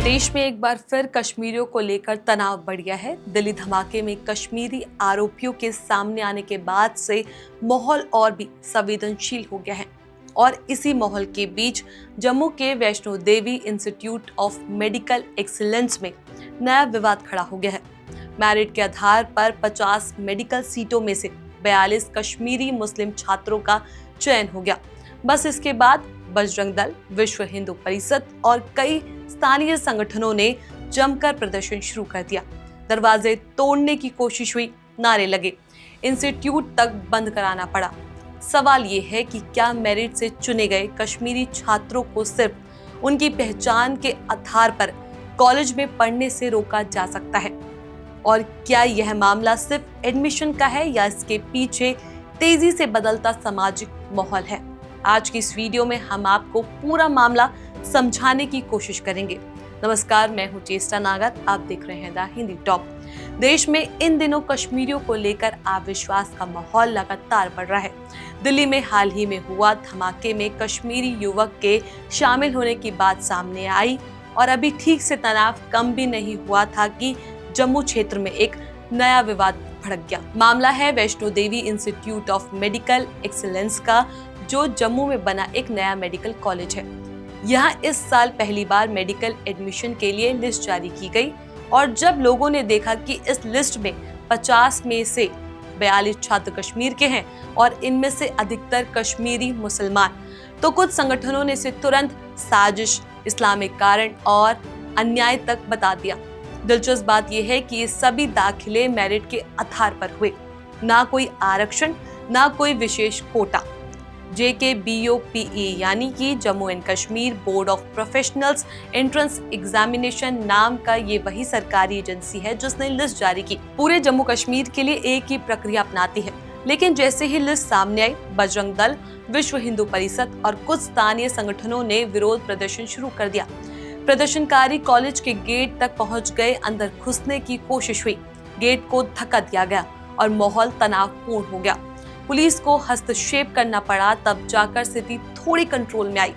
देश में एक बार फिर कश्मीरियों को लेकर तनाव बढ़ गया है। दिल्ली धमाके में कश्मीरी आरोपियों के सामने आने के बाद से माहौल और भी संवेदनशील हो गया है और इसी माहौल के बीच जम्मू के Vaishno Devi institute of medical excellence में नया विवाद खड़ा हो गया है। मेरिट के आधार पर 50 मेडिकल सीटों में से 42 कश्मीरी मुस्लिम छात्रों का चयन हो गया। बस इसके बाद बजरंग दल, विश्व हिंदू परिषद और कई स्थानीय संगठनों ने जमकर प्रदर्शन शुरू कर दिया। दरवाजे तोड़ने की कोशिश हुई, नारे लगे, इंस्टीट्यूट तक बंद कराना पड़ा। सवाल ये है कि क्या मेरिट से चुने गए कश्मीरी छात्रों को सिर्फ उनकी पहचान के आधार पर कॉलेज में पढ़ने से रोका जा सकता है? और क्या यह मामला सिर्फ एडमिशन का है या इसके पीछे तेजी से बदलता सामाजिक माहौल है? आज की इस वीडियो में हम आपको पूरा मामला समझाने की कोशिश करेंगे। नमस्कार, मैं हूं चेष्टा नागर, आप देख रहे हैं द हिंदी टॉप। देश में इन दिनों कश्मीरियों को लेकर अविश्वास का माहौल लगातार बढ़ रहा है। दिल्ली में हाल ही में हुआ धमाके में कश्मीरी युवक के शामिल होने की बात सामने आई और अभी ठीक से तनाव कम भी नहीं हुआ था कि जम्मू क्षेत्र में एक नया विवाद भड़क गया। मामला है Vaishno Devi institute of medical excellence का, जो जम्मू में बना एक नया मेडिकल कॉलेज है। यहाँ इस साल पहली बार मेडिकल एडमिशन के लिए लिस्ट जारी की गई और जब लोगों ने देखा कि इस लिस्ट में 50 में से 42 छात्र कश्मीर के हैं और इनमें से अधिकतर कश्मीरी मुसलमान, तो कुछ संगठनों ने इसे तुरंत साजिश, इस्लामिक कारण और अन्याय तक बता दिया। दिलचस्प बात यह है कि ये सभी दाखिले मेरिट के आधार पर हुए, ना कोई आरक्षण, ना कोई विशेष कोटा। JKBOPE यानी कि Jammu and Kashmir board of professionals entrance examination नाम का ये वही सरकारी एजेंसी है जिसने लिस्ट जारी की। पूरे जम्मू कश्मीर के लिए एक ही प्रक्रिया अपनाती है, लेकिन जैसे ही लिस्ट सामने आई, बजरंग दल, विश्व हिंदू परिषद और कुछ स्थानीय संगठनों ने विरोध प्रदर्शन शुरू कर दिया। प्रदर्शनकारी कॉलेज के गेट तक पहुंच गए, अंदर घुसने की कोशिश हुई, गेट को धक्का दिया गया और माहौल तनावपूर्ण हो गया। पुलिस को हस्तक्षेप करना पड़ा, तब जाकर स्थिति थोड़ी कंट्रोल में आई।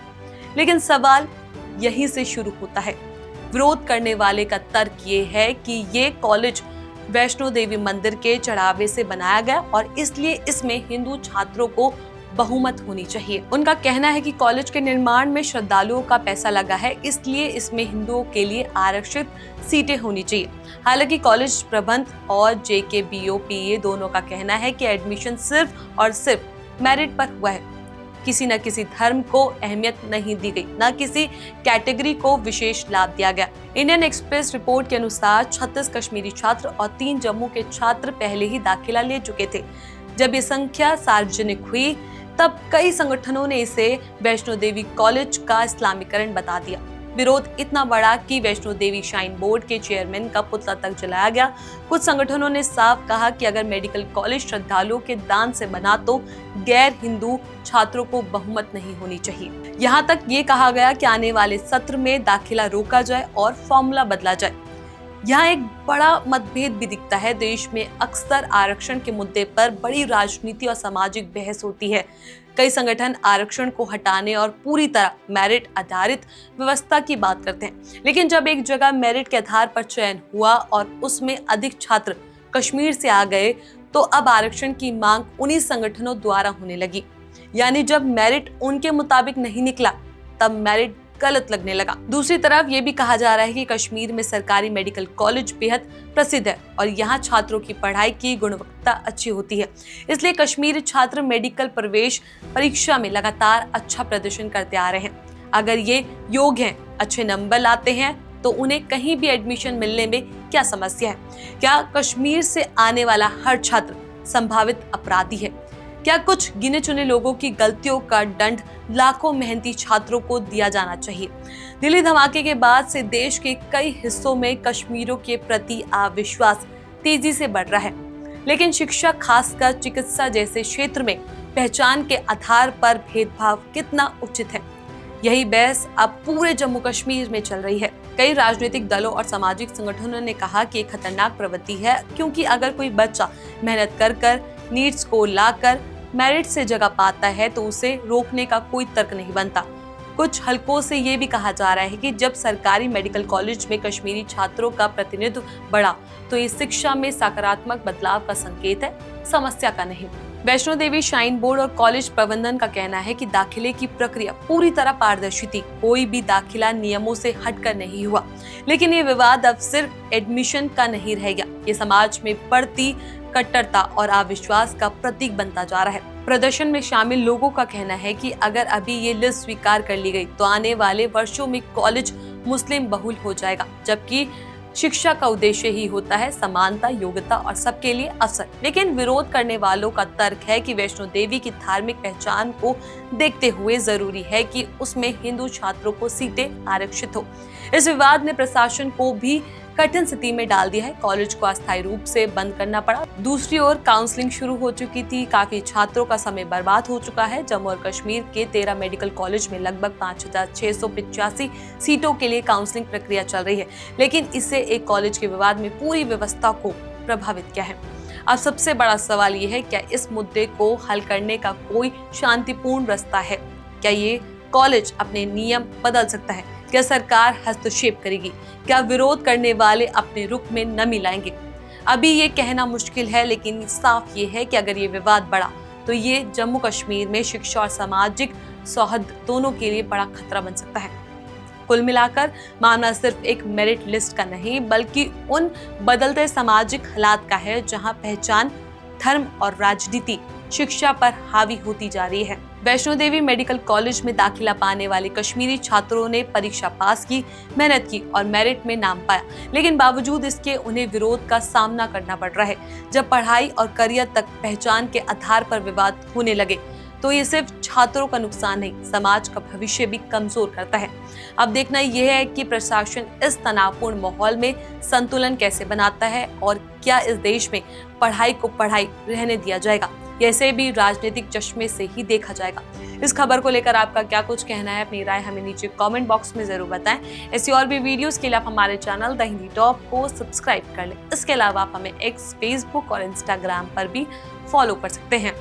लेकिन सवाल यहीं से शुरू होता है। विरोध करने वाले का तर्क ये है कि ये कॉलेज वैष्णो देवी मंदिर के चढ़ावे से बनाया गया और इसलिए इसमें हिंदू छात्रों को बहुमत होनी चाहिए। उनका कहना है कि कॉलेज के निर्माण में श्रद्धालुओं का पैसा लगा है, इसलिए इसमें हिंदुओं के लिए आरक्षित सीटें होनी चाहिए। हालांकि कॉलेज प्रबंध और JKBOPE दोनों का कहना है कि एडमिशन सिर्फ और सिर्फ मेरिट पर हुआ है। किसी न किसी धर्म को अहमियत नहीं दी गई, न किसी कैटेगरी को विशेष लाभ दिया गया। इंडियन एक्सप्रेस रिपोर्ट के अनुसार 36 कश्मीरी छात्र और 3 जम्मू के छात्र पहले ही दाखिला ले चुके थे। जब ये संख्या सार्वजनिक हुई तब कई संगठनों ने इसे वैष्णो देवी कॉलेज का इस्लामीकरण बता दिया। विरोध इतना बड़ा कि वैष्णो देवी श्राइन बोर्ड के चेयरमैन का पुतला तक जलाया गया। कुछ संगठनों ने साफ कहा कि अगर मेडिकल कॉलेज श्रद्धालुओं के दान से बना तो गैर हिंदू छात्रों को बहुमत नहीं होनी चाहिए। यहाँ तक ये कहा गया कि आने वाले सत्र में दाखिला रोका जाए और फॉर्मूला बदला जाए। यहाँ एक बड़ा मतभेद भी दिखता है। देश में अक्सर आरक्षण के मुद्दे पर बड़ी राजनीति और सामाजिक बहस होती है। कई संगठन आरक्षण को हटाने और पूरी तरह मेरिट आधारित व्यवस्था की बात करते हैं, लेकिन जब एक जगह मेरिट के आधार पर चयन हुआ और उसमें अधिक छात्र कश्मीर से आ गए, तो अब आरक्षण की मांग उन्हीं संगठनों द्वारा होने लगी। यानी जब मेरिट उनके मुताबिक नहीं निकला, तब मेरिट गलत लगने लगा। दूसरी तरफ ये भी कहा जा रहा है कि कश्मीर में सरकारी मेडिकल कॉलेज बेहद प्रसिद्ध है और यहाँ छात्रों की पढ़ाई की गुणवत्ता अच्छी होती है, इसलिए कश्मीरी छात्र मेडिकल प्रवेश परीक्षा में लगातार अच्छा प्रदर्शन करते आ रहे हैं। अगर ये योग्य हैं, अच्छे नंबर लाते हैं, तो उन्हें कहीं भी एडमिशन मिलने में क्या समस्या है? क्या कश्मीर से आने वाला हर छात्र संभावित अपराधी है? क्या कुछ गिने चुने लोगों की गलतियों का दंड लाखों मेहनती छात्रों को दिया जाना चाहिए? दिल्ली धमाके के बाद से देश के कई हिस्सों में कश्मीरियों के प्रति अविश्वास तेजी से बढ़ रहा है, लेकिन शिक्षा, खासकर चिकित्सा जैसे क्षेत्र में पहचान के आधार पर भेदभाव कितना उचित है, यही बहस अब पूरे जम्मू कश्मीर में चल रही है। कई राजनीतिक दलों और सामाजिक संगठनों ने कहा कि ये खतरनाक प्रवृत्ति है, क्योंकि अगर कोई बच्चा मेहनत कर नीट स्कोर लाकर मेरिट से जगह पाता है तो उसे रोकने का कोई तर्क नहीं बनता। कुछ हलकों से ये भी कहा जा रहा है कि जब सरकारी मेडिकल कॉलेज में कश्मीरी छात्रों का प्रतिनिधित्व बढ़ा तो ये शिक्षा में सकारात्मक बदलाव का संकेत है, समस्या का नहीं। वैष्णो देवी श्राइन बोर्ड और कॉलेज प्रबंधन का कहना है कि दाखिले की प्रक्रिया पूरी तरह पारदर्शी थी, कोई भी दाखिला नियमों से हटकर नहीं हुआ। लेकिन ये विवाद अब सिर्फ एडमिशन का नहीं रह गया, ये समाज में बढ़ती कट्टरता और अविश्वास का प्रतीक बनता जा रहा है। प्रदर्शन में शामिल लोगों का कहना है कि अगर अभी ये लिस्ट स्वीकार कर ली गई तो आने वाले वर्षों में कॉलेज मुस्लिम बहुल हो जाएगा, जबकि शिक्षा का उद्देश्य ही होता है समानता, योग्यता और सबके लिए अवसर। लेकिन विरोध करने वालों का तर्क है कि वैष्णो देवी की धार्मिक पहचान को देखते हुए जरूरी है कि उसमें हिंदू छात्रों को सीटें आरक्षित हो। इस विवाद ने प्रशासन को भी कठिन स्थिति में डाल दिया है। कॉलेज को अस्थायी रूप से बंद करना पड़ा। दूसरी ओर काउंसलिंग शुरू हो चुकी थी, काफी छात्रों का समय बर्बाद हो चुका है। जम्मू और कश्मीर के 13 मेडिकल कॉलेज में लगभग 5,685 सीटों के लिए काउंसलिंग प्रक्रिया चल रही है, लेकिन इससे एक कॉलेज के विवाद में पूरी व्यवस्था को प्रभावित किया है। अब सबसे बड़ा सवाल ये है, क्या इस मुद्दे को हल करने का कोई शांतिपूर्ण रास्ता है? क्या ये कॉलेज अपने नियम बदल सकता है? क्या सरकार हस्तक्षेप करेगी? क्या विरोध करने वाले अपने रुख में नमी लाएंगे? अभी ये कहना मुश्किल है, लेकिन साफ ये है कि अगर ये विवाद बढ़ा तो ये जम्मू कश्मीर में शिक्षा और सामाजिक सौहार्द दोनों के लिए बड़ा खतरा बन सकता है। कुल मिलाकर मामला सिर्फ एक मेरिट लिस्ट का नहीं, बल्कि उन बदलते सामाजिक हालात का है जहां पहचान, धर्म और राजनीति शिक्षा पर हावी होती जा रही है। वैष्णो देवी मेडिकल कॉलेज में दाखिला पाने वाले कश्मीरी छात्रों ने परीक्षा पास की, मेहनत की और मेरिट में नाम पाया, लेकिन बावजूद इसके उन्हें विरोध का सामना करना पड़ रहा है। जब पढ़ाई और करियर तक पहचान के आधार पर विवाद होने लगे तो ये सिर्फ छात्रों का नुकसान नहीं, समाज का भविष्य भी कमजोर करता है। अब देखना यह है कि प्रशासन इस तनावपूर्ण माहौल में संतुलन कैसे बनाता है और क्या इस देश में पढ़ाई को पढ़ाई रहने दिया जाएगा, ऐसे भी राजनीतिक चश्मे से ही देखा जाएगा। इस खबर को लेकर आपका क्या कुछ कहना है? अपनी राय हमें नीचे कमेंट बॉक्स में जरूर बताएं। ऐसी और भी वीडियोस के लिए आप हमारे चैनल द हिंदी टॉप को सब्सक्राइब कर लें। इसके अलावा आप हमें एक्स, फेसबुक और इंस्टाग्राम पर भी फॉलो कर सकते हैं।